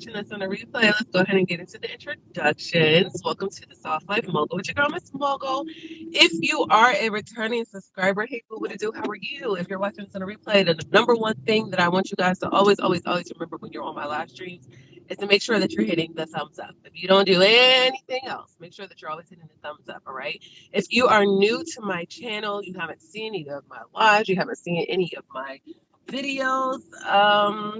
That's on the replay. Let's go ahead and get into the introductions. Welcome to the Soft Life Mogul with your girl, Miss Mogul. If you are a returning subscriber, hey, what it do? How are you? If you're watching this on the replay, the number one thing that I want you guys to always remember when you're on my live streams is to make sure that you're hitting the thumbs up. If you don't do anything else, make sure that you're always hitting the thumbs up, all right? If you are new to my channel, you haven't seen any of my lives, you haven't seen any of my videos,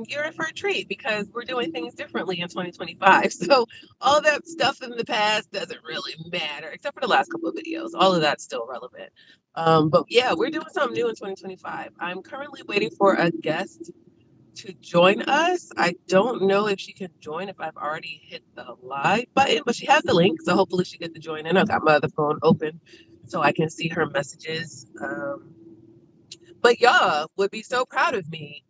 you're in for a treat because we're doing things differently in 2025. So all that stuff in the past doesn't really matter, except for the last couple of videos. All of that's still relevant. But yeah, we're doing something new in 2025. I'm currently waiting for a guest to join us. I don't know if she can join if I've already hit the live button, but she has the link, so hopefully she gets to join in. I've got my other phone open so I can see her messages. But y'all would be so proud of me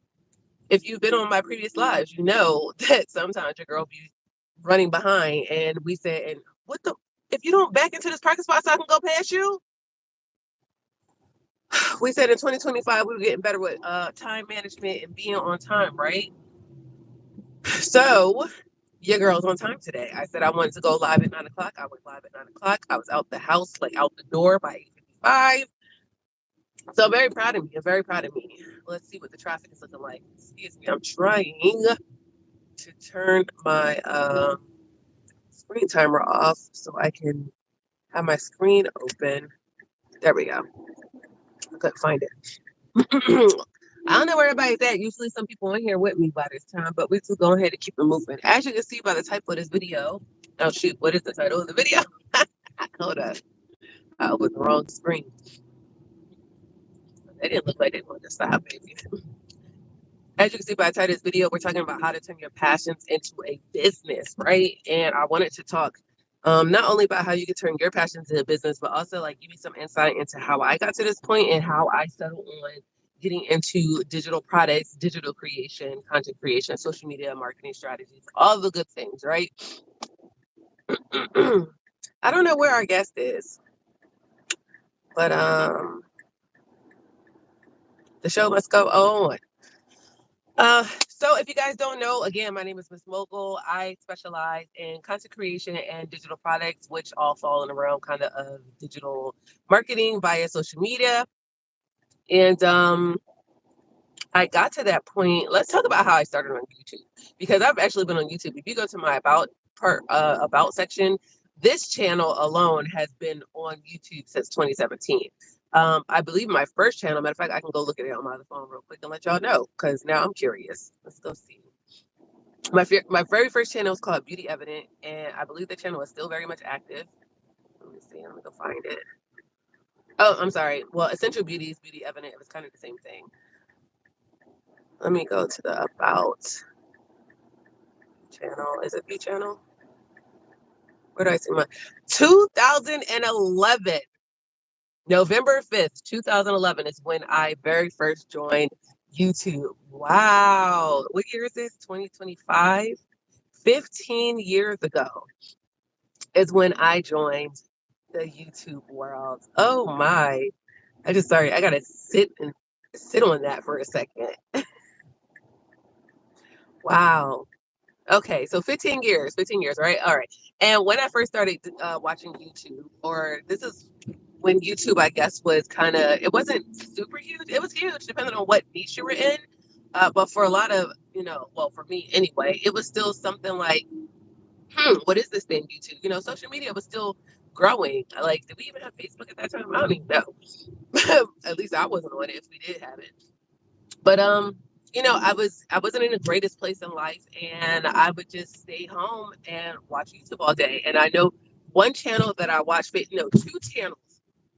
if you've been on my previous lives. You know that sometimes your girl be running behind, and we said, "And what the? If you don't back into this parking spot so I can go past you." We said in 2025 we were getting better with time management and being on time, right? So your girl's on time today. I said I wanted to go live at 9 o'clock. I went live at 9 o'clock. I was out the house, like out the door by 8:55. So I'm very proud of me. I'm very proud of me. Let's see what the traffic is looking like. Excuse me. I'm trying to turn my screen timer off so I can have my screen open. There we go. I couldn't find it. I don't know where everybody's at. Usually some people in here with me by this time, but we just go ahead and keep it moving. As you can see by the title of this video, oh shoot, what is the title of the video? Hold up. I opened the wrong screen. They didn't look like they wanted to stop, baby. As you can see by the title of this video, we're talking about how to turn your passions into a business, right? And I wanted to talk not only about how you can turn your passions into a business, but also like give you some insight into how I got to this point and how I settled on getting into digital products, digital creation, content creation, social media, marketing strategies, all the good things, right? I don't know where our guest is, but the show must go on. So if you guys don't know, again, my name is Miss Mogul. I specialize in content creation and digital products, which all fall in the realm kind of digital marketing via social media. And I got to that point. Let's talk about how I started on YouTube, because I've actually been on YouTube. If you go to my about section, this channel alone has been on YouTube since 2017. I believe my first channel, matter of fact, I can go look at it on my other phone real quick and let y'all know, because now I'm curious. Let's go see. My very first channel was called Beauty Evident, and I believe the channel is still very much active. Let me see. Let me go find it. Oh, I'm sorry. Well, Essential Beauty is Beauty Evident. It was kind of the same thing. Let me go to the About channel. Is it B channel? Where do I see my 2011? November 5th, 2011 is when I very first joined YouTube. Wow. What year is this? 2025? 15 years ago is when I joined the YouTube world. Oh my. I gotta sit on that for a second. Wow. Okay, so 15 years, right? All right. And when I first started watching YouTube, or this is when YouTube, I guess, was kind of, it wasn't super huge. It was huge depending on what niche you were in. But for a lot of, well, for me anyway, it was still something like, what is this thing, YouTube? Social media was still growing. Like, did we even have Facebook at that time? I don't even know. At least I wasn't on it if we did have it. But I wasn't in the greatest place in life, and I would just stay home and watch YouTube all day. And I know one channel that I watched, two channels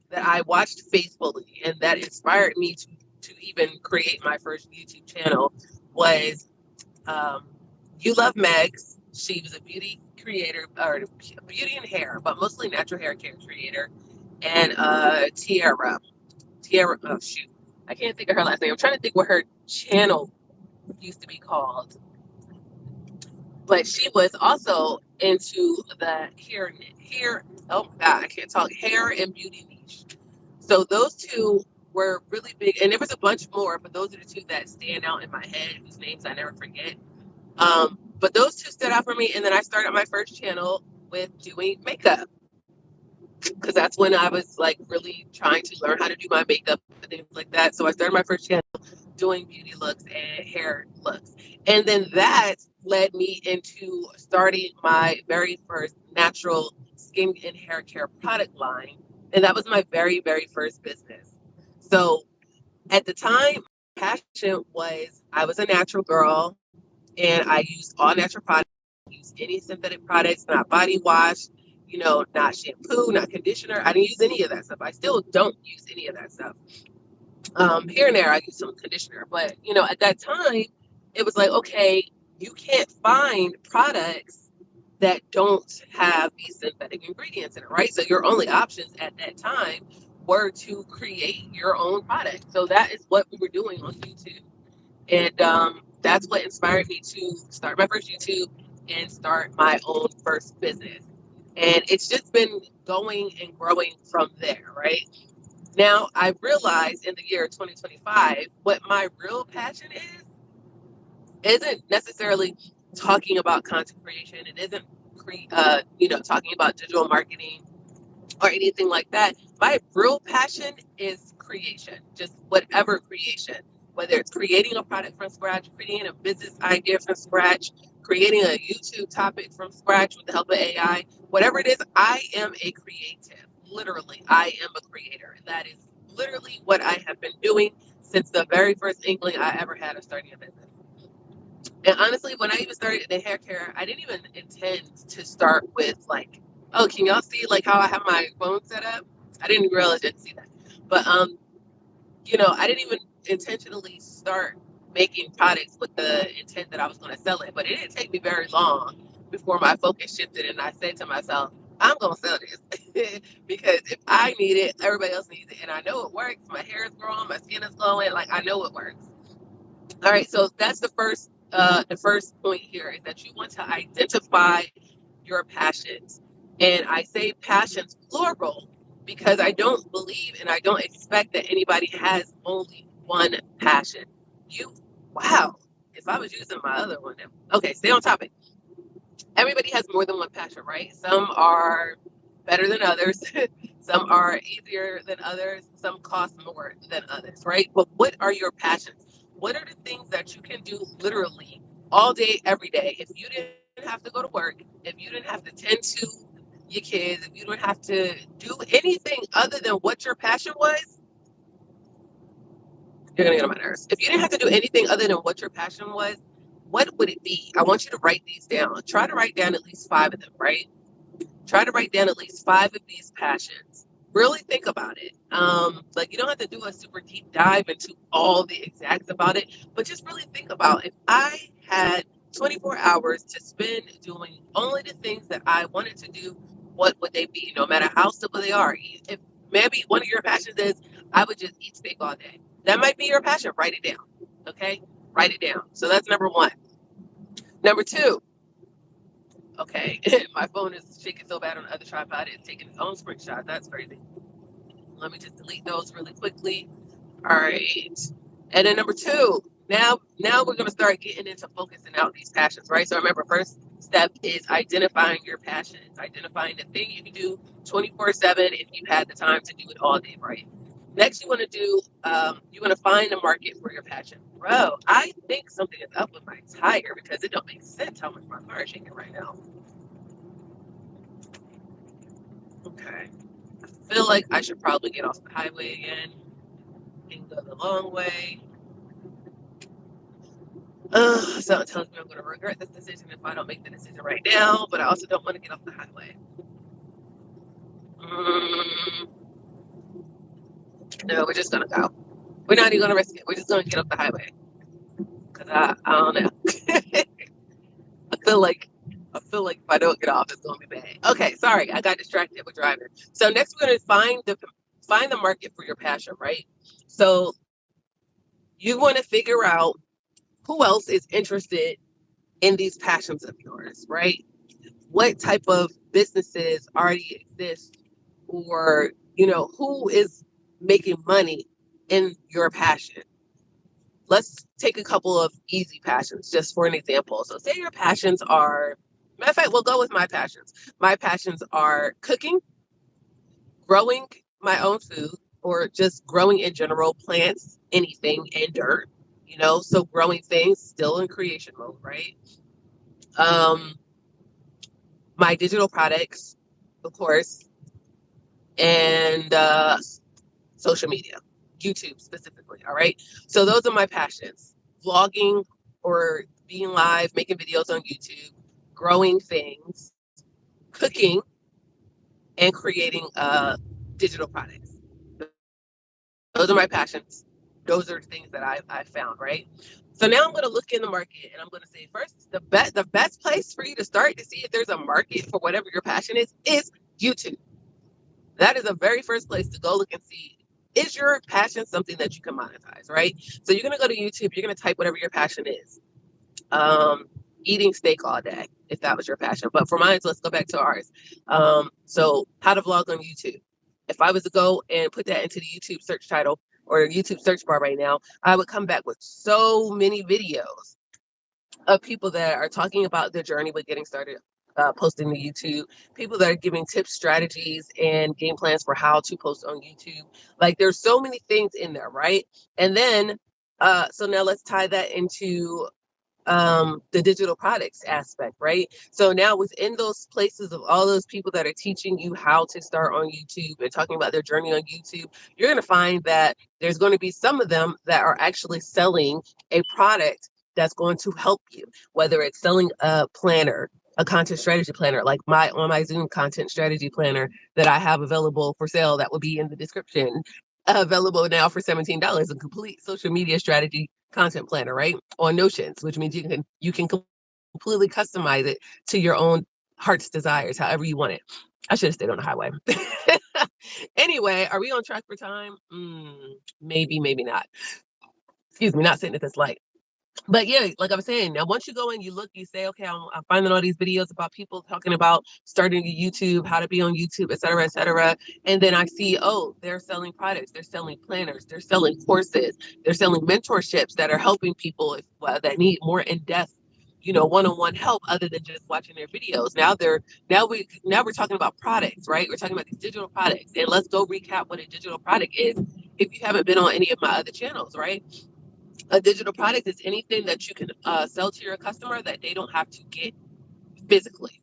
that I watched faithfully, and that inspired me to even create my first YouTube channel was um, You Love Megs. She was a beauty creator, or beauty and hair, but mostly natural hair care creator, and Tiara. Tiara, oh shoot, I can't think of her last name. I'm trying to think what her channel used to be called, but she was also into the hair. Oh my God, I can't talk. Hair and beauty niche. So those two were really big, and there was a bunch more, but those are the two that stand out in my head, whose names I never forget. But those two stood out for me. And then I started my first channel with doing makeup because that's when I was like really trying to learn how to do my makeup and things like that. So I started my first channel doing beauty looks and hair looks. And then that led me into starting my very first natural skin and hair care product line. And that was my very, very first business. So at the time, passion was I was a natural girl and I used all natural products, use any synthetic products, not body wash, not shampoo, not conditioner. I didn't use any of that stuff. I still don't use any of that stuff. Here and there, I use some conditioner, but at that time, it was like, okay, you can't find products that don't have these synthetic ingredients in it, right? So your only options at that time were to create your own product. So that is what we were doing on YouTube. And that's what inspired me to start my first YouTube and start my own first business. And it's just been going and growing from there, right? Now, I realized in the year 2025, what my real passion isn't necessarily talking about content creation. It isn't, talking about digital marketing or anything like that. My real passion is creation, just whatever creation, whether it's creating a product from scratch, creating a business idea from scratch, creating a YouTube topic from scratch with the help of AI, whatever it is, I am a creative. Literally, I am a creator. That is literally what I have been doing since the very first inkling I ever had of starting a business. And honestly, when I even started the hair care, I didn't even intend to start with like, oh, can y'all see like how I have my phone set up? I didn't realize I didn't see that. But I didn't even intentionally start making products with the intent that I was going to sell it. But it didn't take me very long before my focus shifted and I said to myself, I'm going to sell this because if I need it, everybody else needs it. And I know it works. My hair is growing, my skin is glowing. Like I know it works. All right, so that's the first point here is that you want to identify your passions. And I say passions plural because I don't believe and I don't expect that anybody has only one passion. You wow. If I was using my other one now. Okay, stay on topic. Everybody has more than one passion, right? Some are better than others. Some are easier than others. Some cost more than others, right? But what are your passions? What are the things that you can do literally all day, every day? If you didn't have to go to work, if you didn't have to tend to your kids, if you don't have to do anything other than what your passion was, you're gonna get on my nerves. If you didn't have to do anything other than what your passion was, what would it be? I want you to write these down. Try to write down at least five of them, right? Try to write down at least five of these passions. Really think about it. Like you don't have to do a super deep dive into all the exacts about it, but just really think about if I had 24 hours to spend doing only the things that I wanted to do, what would they be? No matter how simple they are. If maybe one of your passions is I would just eat steak all day. That might be your passion. Write it down. Okay? Write it down. So that's number one. Number two, okay, my phone is shaking so bad on the other tripod, it's taking its own screenshot. That's crazy. Let me just delete those really quickly. All right. And then number two, now we're gonna start getting into focusing out these passions, right? So remember, first step is identifying your passions, identifying the thing you can do 24/7 if you had the time to do it all day, right? Next, you want to do, you want to find a market for your passion. Bro, I think something is up with my tire because it don't make sense how much my car is shaking right now. Okay. I feel like I should probably get off the highway again and go the long way. Something tells me I'm going to regret this decision if I don't make the decision right now, but I also don't want to get off the highway. Mm, no, we're just going to go. We're not even going to risk it. We're just going to get off the highway. Because I don't know. I feel like if I don't get off, it's going to be bad. Okay, sorry. I got distracted with driving. So next we're going to find the market for your passion, right? So you want to figure out who else is interested in these passions of yours, right? What type of businesses already exist, or who is making money in your passion? let's take a couple of easy passions just for an example. So say your passions are, matter of fact, we'll go with my passions. My passions are cooking, growing my own food, or just growing in general, plants, anything, and dirt, so growing things still in creation mode, right? Um, my digital products, of course, and social media, YouTube specifically. All right. So those are my passions: vlogging or being live, making videos on YouTube, growing things, cooking, and creating digital products. Those are my passions. Those are the things that I found, right? So now I'm going to look in the market and I'm going to say first, the best place for you to start to see if there's a market for whatever your passion is YouTube. That is the very first place to go look and see, is your passion something that you can monetize, right? So you're going to go to YouTube, you're going to type whatever your passion is. Um, Eating steak all day, if that was your passion. But for mine, let's go back to ours. So how to vlog on YouTube. If I was to go and put that into the YouTube search title or YouTube search bar right now, I would come back with so many videos of people that are talking about their journey with getting started posting to YouTube, people that are giving tips, strategies, and game plans for how to post on YouTube. Like there's so many things in there, right? And then, so now let's tie that into the digital products aspect, right? So now within those places of all those people that are teaching you how to start on YouTube and talking about their journey on YouTube, you're going to find that there's going to be some of them that are actually selling a product that's going to help you, whether it's selling a planner, a content strategy planner, like my Zoom content strategy planner that I have available for sale, that will be in the description, available now for $17, a complete social media strategy content planner, right? On Notions, which means you can completely customize it to your own heart's desires, however you want it. I should have stayed on the highway. Anyway, are we on track for time? Maybe, maybe not. Excuse me, not sitting at this light. But yeah, like I was saying, now once you go in, you look, you say, okay, I'm finding all these videos about people talking about starting a YouTube, how to be on YouTube, et cetera, et cetera. And then I see, oh, they're selling products, they're selling planners, they're selling courses, they're selling mentorships that are helping people that need more in-depth, one-on-one help other than just watching their videos. Now we're talking about products, right? We're talking about these digital products. And let's go recap what a digital product is if you haven't been on any of my other channels, right? A digital product is anything that you can sell to your customer that they don't have to get physically.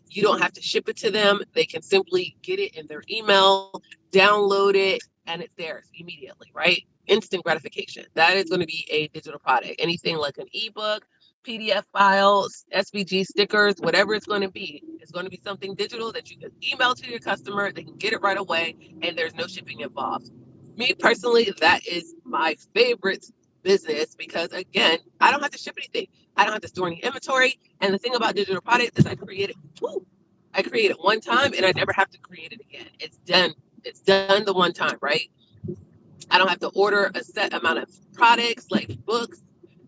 You don't have to ship it to them. They can simply get it in their email, download it, and it's theirs immediately, right? Instant gratification. That is going to be a digital product. Anything like an ebook, PDF files, SVG stickers, whatever it's going to be, it's going to be something digital that you can email to your customer. They can get it right away, and there's no shipping involved. Me personally, that is my favorite business because, again, I don't have to ship anything. I don't have to store any inventory. And the thing about digital products is I create it one time and I never have to create it again. It's done. It's done the one time, right? I don't have to order a set amount of products like books.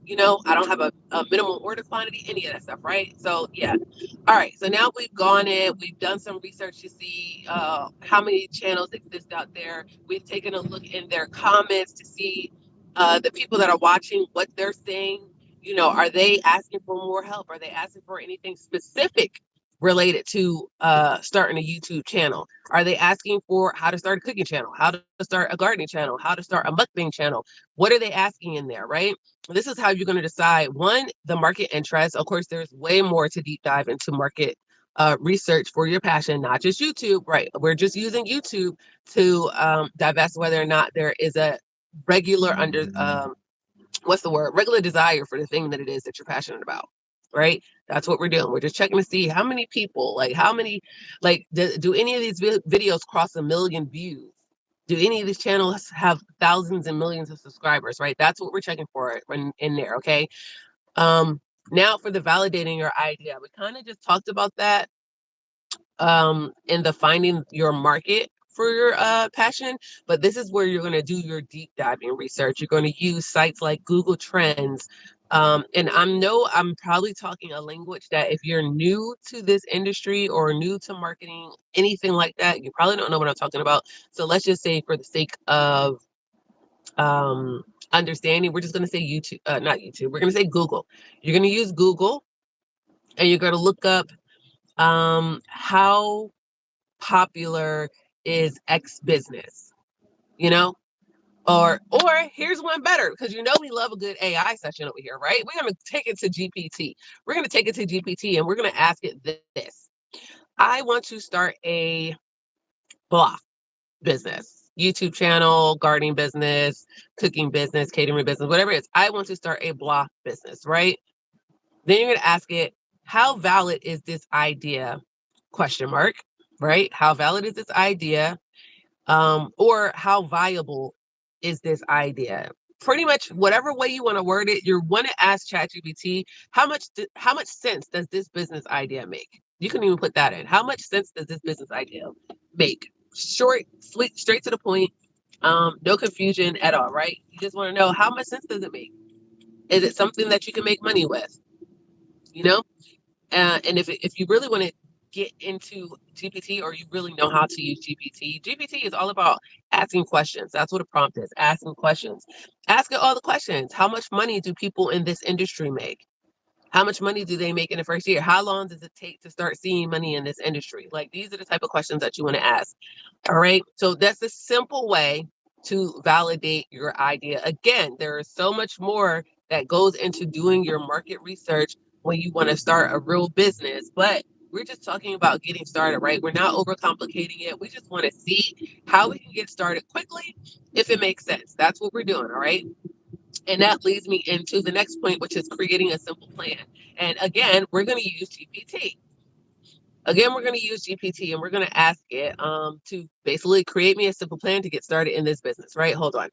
I don't have a minimum order quantity, any of that stuff, right? So yeah. All right. So now we've gone in, we've done some research to see how many channels exist out there. We've taken a look in their comments to see the people that are watching, what they're saying. Are they asking for more help? Are they asking for anything specific related to starting a YouTube channel? Are they asking for how to start a cooking channel, how to start a gardening channel, how to start a mukbang channel? What are they asking in there, right? This is how you're going to decide, one, the market interest. Of course, there's way more to deep dive into market research for your passion, not just YouTube, right? We're just using YouTube to divest whether or not there is a regular regular desire for the thing that it is that you're passionate about, right? That's what we're doing. We're just checking to see how many people, do any of these videos cross 1 million views? Do any of these channels have thousands and millions of subscribers, right? That's what we're checking for in there, okay? Now for the validating your idea, we kind of just talked about that in the finding your market for your passion, but this is where you're going to do your deep diving research. You're going to use sites like Google Trends. And I'm probably talking a language that if you're new to this industry or new to marketing, anything like that, you probably don't know what I'm talking about. So let's just say for the sake of understanding. We're just going to say YouTube, not YouTube. We're going to say Google. You're going to use Google, and you're going to look up how popular is X business, you know? Or here's one better, because we love a good AI session over here, right? We're going to take it to GPT. We're going to take it to GPT, and we're going to ask it this. I want to start a blah business, YouTube channel, gardening business, cooking business, catering business, whatever it is. I want to start a blah business, right? Then you're going to ask it, how valid is this idea? Question mark, right? How valid is this idea? Or how viable is this idea? Pretty much whatever way you want to word it, you want to ask ChatGPT, how much sense does this business idea make? You can even put that in. How much sense does this business idea make? Short, sweet, straight to the point. No confusion at all, right? You just want to know, how much sense does it make? Is it something that you can make money with? You know? And if you really want to get into GPT, or you really know how to use GPT, GPT is all about asking questions. That's what a prompt is, asking questions. Ask it all the questions. How much money do people in this industry make? How much money do they make in the first year? How long does it take to start seeing money in this industry? Like, these are the type of questions that you want to ask. All right. So that's a simple way to validate your idea. Again, there is so much more that goes into doing your market research when you want to start a real business. But we're just talking about getting started, right? We're not overcomplicating it. We just want to see how we can get started quickly if it makes sense. That's what we're doing. All right. And that leads me into the next point, which is creating a simple plan. And again, we're going to use GPT. Again, we're going to use GPT, and we're going to ask it to basically create me a simple plan to get started in this business, right? Hold on.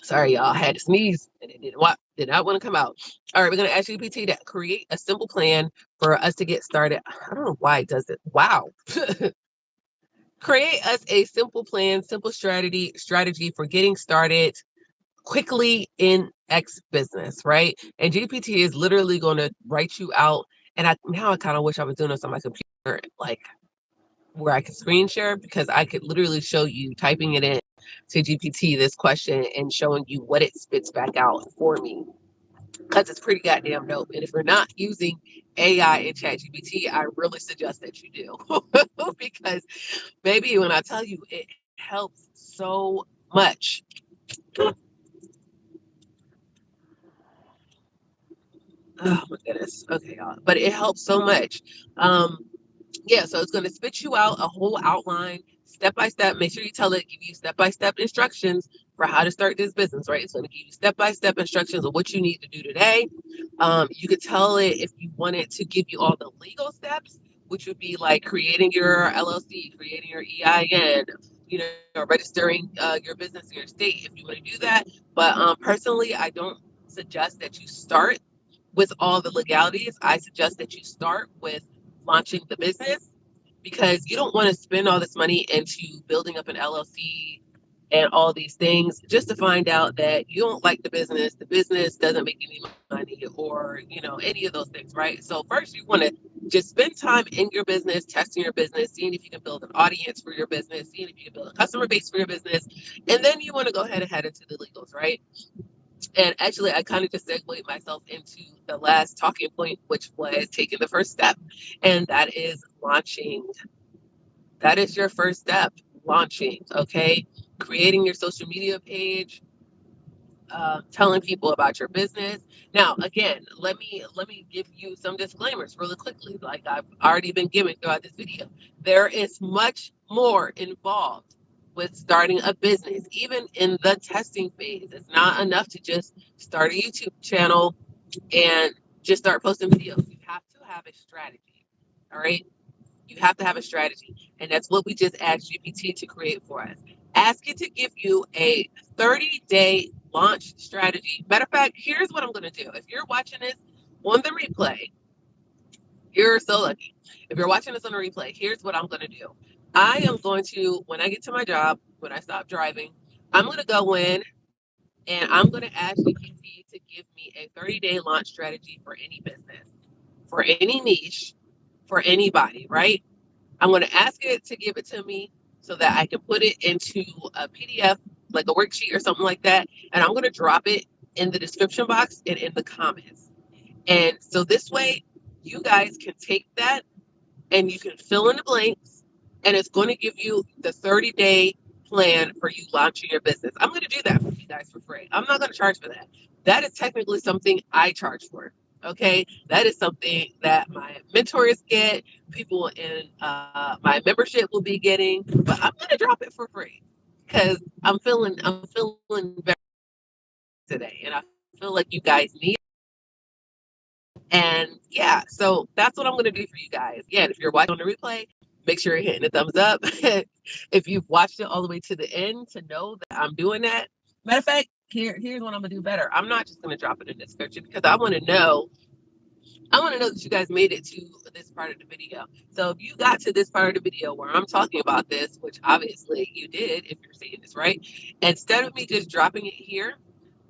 Sorry, y'all. I had to sneeze, and it did not want to come out. All right, we're going to ask GPT to create a simple plan for us to get started. I don't know why it does it. Wow. Create us a simple plan, simple strategy for getting started quickly in X business, right? And GPT is literally going to write you out. And now I kind of wish I was doing this on my computer, like where I could screen share, because I could literally show you, typing it in to GPT, this question, and showing you what it spits back out for me. Because it's pretty goddamn dope. And if you're not using AI and ChatGPT, I really suggest that you do. Because, baby, when I tell you, it helps so much. Oh my goodness. Okay, y'all. But it helps so much. Um, yeah, so it's going to spit you out a whole outline, step by step. Make sure you tell it, give you step by step instructions for how to start this business, right? It's going to give you step by step instructions of what you need to do today. You could tell it if you wanted to give you all the legal steps, which would be like creating your LLC, creating your EIN, registering your business in your state if you want to do that. But personally, I don't suggest that you start with all the legalities. I suggest that you start with launching the business, because you don't want to spend all this money into building up an LLC and all these things just to find out that you don't like the business doesn't make any money, or any of those things, right? So first you want to just spend time in your business, testing your business, seeing if you can build an audience for your business, seeing if you can build a customer base for your business, and then you want to go ahead and head into the legals, right? And actually, I kind of just segued myself into the last talking point, which was taking the first step. And that is launching. That is your first step, launching, okay? Creating your social media page, telling people about your business. Now, again, let me give you some disclaimers really quickly, like I've already been giving throughout this video. There is much more involved with starting a business, even in the testing phase. It's not enough to just start a YouTube channel and just start posting videos. You have to have a strategy. All right. You have to have a strategy. And that's what we just asked GPT to create for us. Ask it to give you a 30-day launch strategy. Matter of fact, here's what I'm going to do. If you're watching this on the replay, you're so lucky. If you're watching this on the replay, here's what I'm going to do. I am going to, when I get to my job, when I stop driving, I'm going to go in and I'm going to ask GPT to give me a 30-day launch strategy for any business, for any niche, for anybody, right? I'm going to ask it to give it to me so that I can put it into a PDF, like a worksheet or something like that. And I'm going to drop it in the description box and in the comments. And so this way, you guys can take that and you can fill in the blanks, and it's going to give you the 30-day plan for you launching your business. I'm going to do that for you guys for free. I'm not going to charge for that. That is technically something I charge for. Okay, that is something that my mentors get, people in my membership will be getting, but I'm going to drop it for free because I'm feeling better today, and I feel like you guys need. And yeah, so that's what I'm going to do for you guys. Yeah, and if you're watching on the replay, make sure you're hitting the thumbs up. If you've watched it all the way to the end to know that I'm doing that. Matter of fact, here's what I'm going to do better. I'm not just going to drop it in the description because I want to know that you guys made it to this part of the video. So if you got to this part of the video where I'm talking about this, which obviously you did if you're seeing this, right? Instead of me just dropping it here,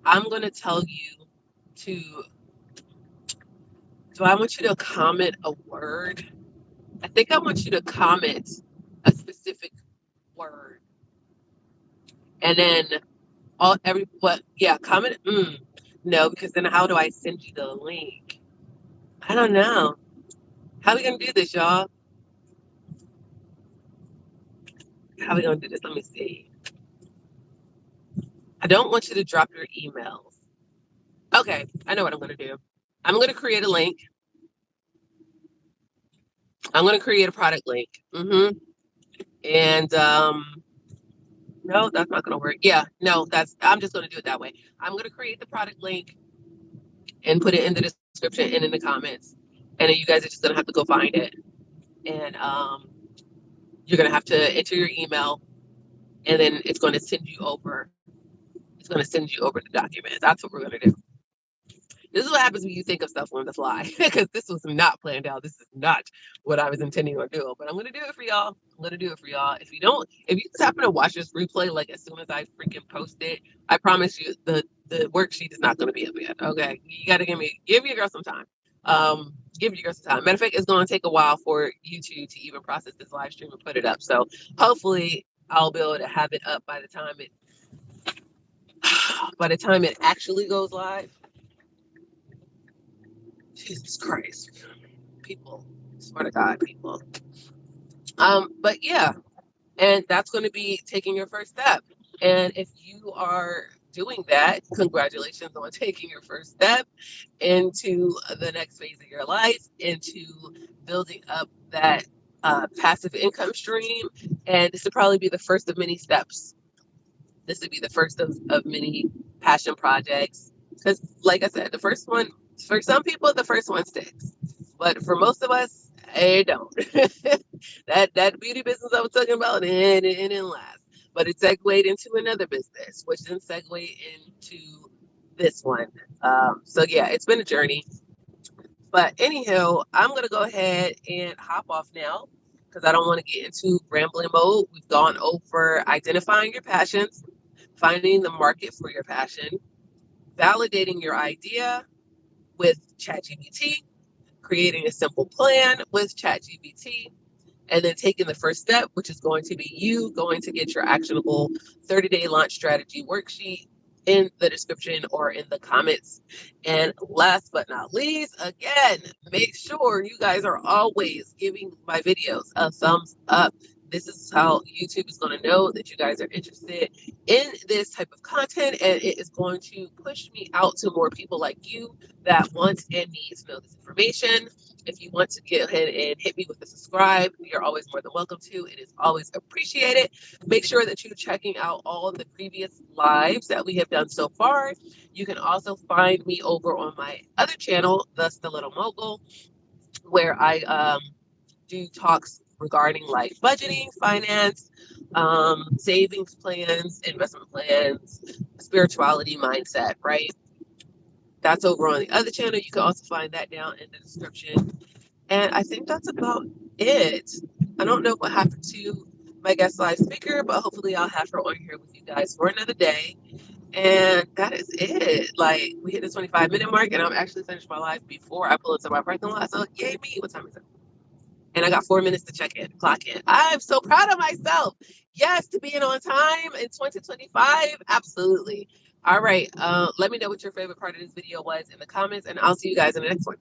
I'm going to tell you to, so I want you to comment a word. I think I want you to comment a specific word, and then comment. No, because then how do I send you the link? I don't know. How are we gonna do this, y'all? How are we gonna do this? Let me see. I don't want you to drop your emails. Okay, I know what I'm gonna do. I'm gonna create a link. I'm gonna create a product link. And no, that's not gonna work. Yeah, no, I'm just gonna do it that way. I'm gonna create the product link and put it in the description and in the comments. And then you guys are just gonna have to go find it. And you're gonna have to enter your email, and then it's gonna send you over. It's gonna send you over the document. That's what we're gonna do. This is what happens when you think of stuff on the fly, because this was not planned out. This is not what I was intending on doing. But I'm gonna do it for y'all. I'm gonna do it for y'all. If you just happen to watch this replay, like as soon as I freaking post it, I promise you the worksheet is not gonna be up yet. Okay, you gotta give your girl some time. Give your girl some time. Matter of fact, it's gonna take a while for YouTube to even process this live stream and put it up. So hopefully I'll be able to have it up by the time it actually goes live. Jesus Christ. People, swear to God, people. But yeah, and that's going to be taking your first step. And if you are doing that, congratulations on taking your first step into the next phase of your life, into building up that passive income stream. And this would probably be the first of many steps. This would be the first of many passion projects. Because, like I said, the first one, for some people, the first one sticks. But for most of us, it don't. that beauty business I was talking about, it didn't last. But it segued into another business, which then segued into this one. So yeah, it's been a journey. But anyhow, I'm gonna go ahead and hop off now because I don't want to get into rambling mode. We've gone over identifying your passions, finding the market for your passion, validating your idea with ChatGPT, creating a simple plan with ChatGPT, and then taking the first step, which is going to be you going to get your actionable 30-day launch strategy worksheet in the description or in the comments. And last but not least, again, make sure you guys are always giving my videos a thumbs up. This is how YouTube is going to know that you guys are interested in this type of content, and it is going to push me out to more people like you that want and need to know this information. If you want to get ahead and hit me with a subscribe, you're always more than welcome to. It is always appreciated. Make sure that you're checking out all the previous lives that we have done so far. You can also find me over on my other channel, The Stiletto Mogul, where I do talks regarding like budgeting, finance, savings plans, investment plans, spirituality, mindset, right? That's over on the other channel. You can also find that down in the description. And I think that's about it. I don't know what happened to my guest live speaker, but hopefully I'll have her on here with you guys for another day. And that is it. Like, we hit the 25-minute mark, and I'm actually finished my live before I pull into my parking lot. So, yay me. What time is it? And I got 4 minutes to check in, clock in. I'm so proud of myself. Yes, to being on time in 2025. Absolutely. All right. Let me know what your favorite part of this video was in the comments, and I'll see you guys in the next one.